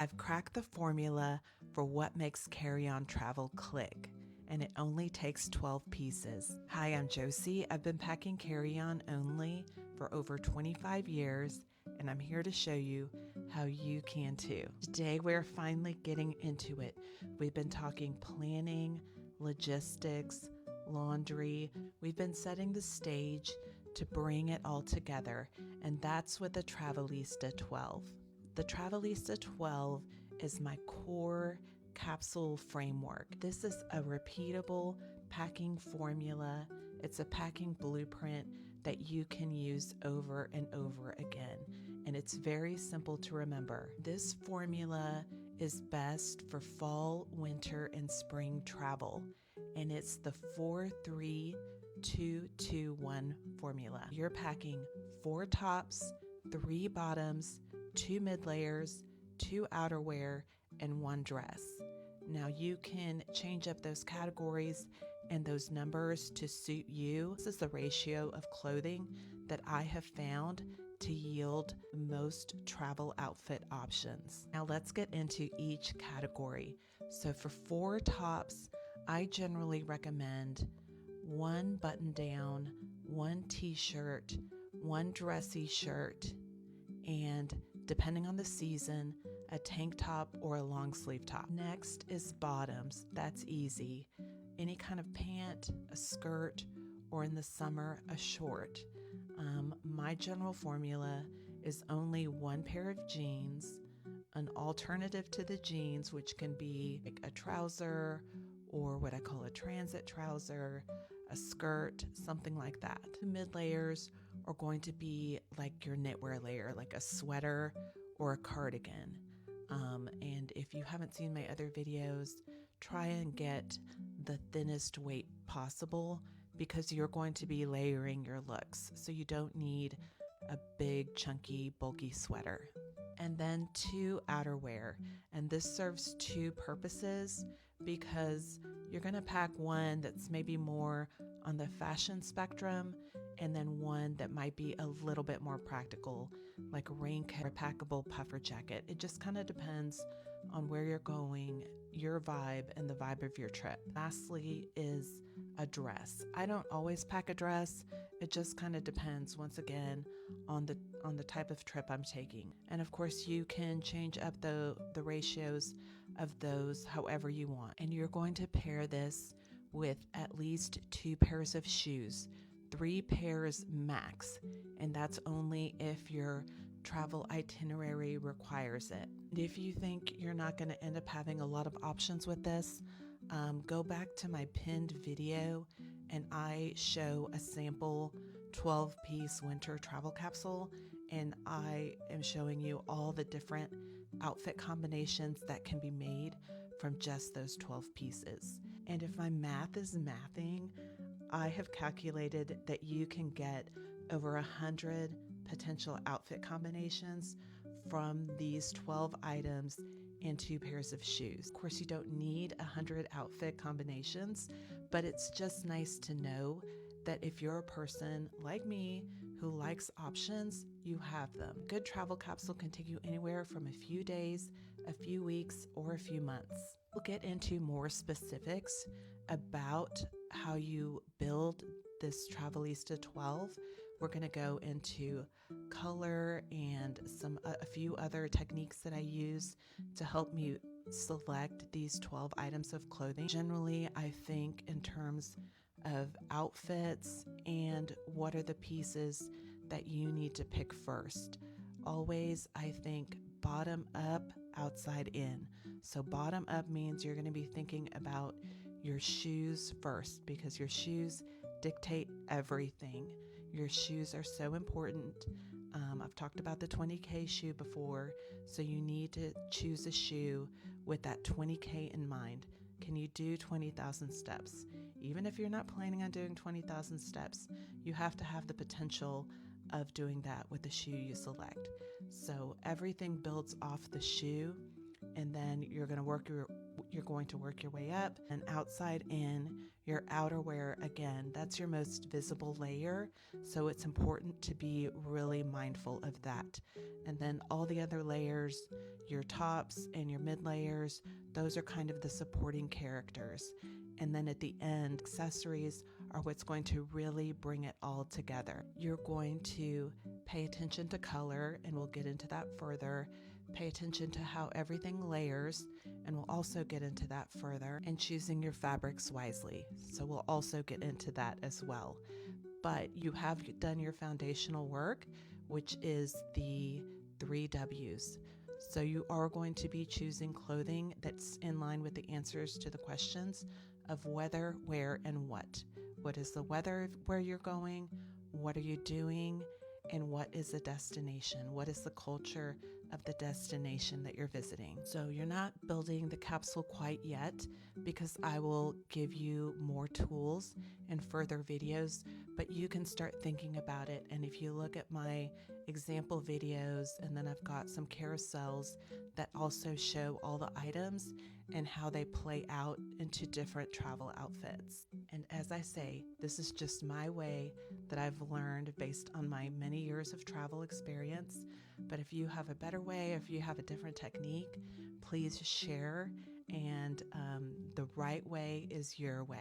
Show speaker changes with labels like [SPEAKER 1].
[SPEAKER 1] I've cracked the formula for what makes carry-on travel click, and it only takes 12 pieces. Hi, I'm Josie. I've been packing carry-on only for over 25 years, and I'm here to show you how you can too. Today, we're finally getting into it. We've been talking planning, logistics, laundry. We've been setting the stage to bring it all together, and that's with the Travelista 12. The Travelista 12 is my core capsule framework. This is a repeatable packing formula. It's a packing blueprint that you can use over and over again, and it's very simple to remember. This formula is best for fall, winter, and spring travel, and it's the 4-3-2-2-1 formula. You're packing 4 tops, 3 bottoms, 2 mid layers, 2 outerwear, and 1 dress. Now you can change up those categories and those numbers to suit you. This is the ratio of clothing that I have found to yield most travel outfit options. Now let's get into each category. So for 4 tops, I generally recommend 1 button down, 1 t-shirt, 1 dressy shirt, and depending on the season, a tank top or a long sleeve top. Next is bottoms. That's easy. Any kind of pant, a skirt, or in the summer, a short. My general formula is only 1 pair of jeans, an alternative to the jeans, which can be like a trouser or what I call a transit trouser, a skirt, something like that. The mid layers are going to be like your knitwear layer, like a sweater or a cardigan. And if you haven't seen my other videos, try and get the thinnest weight possible because you're going to be layering your looks. So you don't need a big, chunky, bulky sweater. And then 2 outerwear. And this serves 2 purposes because you're going to pack one that's maybe more on the fashion spectrum and then one that might be a little bit more practical, like a raincoat or a packable puffer jacket. It just kind of depends on where you're going, your vibe, and the vibe of your trip. Lastly is a dress. I don't always pack a dress. It just kind of depends, once again, on the type of trip I'm taking. And of course, you can change up the ratios of those however you want. And you're going to pair this with at least 2 pairs of shoes, 3 pairs max, and that's only if your travel itinerary requires it. And if you think you're not going to end up having a lot of options with this, go back to my pinned video and I show a sample 12-piece winter travel capsule, and I am showing you all the different outfit combinations that can be made from just those 12 pieces. And if my math is mathing, I have calculated that you can get over 100 potential outfit combinations from these 12 items and 2 pairs of shoes. Of course, you don't need 100 outfit combinations, but it's just nice to know that if you're a person like me who likes options, you have them. A good travel capsule can take you anywhere from a few days, a few weeks, or a few months. We'll get into more specifics about how you build this Travelista 12. We're going to go into color and a few other techniques that I use to help me select these 12 items of clothing. Generally, I think in terms of outfits and what are the pieces that you need to pick first. Always, I think bottom up, outside in. So bottom up means you're going to be thinking about your shoes first because your shoes dictate everything. Your shoes are so important. I've talked about the 20K shoe before, so you need to choose a shoe with that 20K in mind. Can you do 20,000 steps? Even if you're not planning on doing 20,000 steps, you have to have the potential of doing that with the shoe you select. So everything builds off the shoe, and then you're going to work your way up, and outside in, Your outerwear, again, that's your most visible layer, so it's important to be really mindful of that. And then all the other layers, your tops and your mid layers, those are kind of the supporting characters. And then at the end, accessories are what's going to really bring it all together. You're going to pay attention to color, and we'll get into that further. Pay attention to how everything layers, and we'll also get into that further, and choosing your fabrics wisely. So we'll also get into that as well. But you have done your foundational work, which is the 3Ws. So you are going to be choosing clothing that's in line with the answers to the questions of whether, where, and what. What is the weather where you're going? What are you doing? And what is the destination? What is the culture of the destination that you're visiting? So you're not building the capsule quite yet, because I will give you more tools in further videos, but you can start thinking about it. And if you look at my example videos, and then I've got some carousels that also show all the items and how they play out into different travel outfits. And as I say, this is just my way that I've learned based on my many years of travel experience. But if you have a better way, if you have a different technique, please share. And the right way is your way.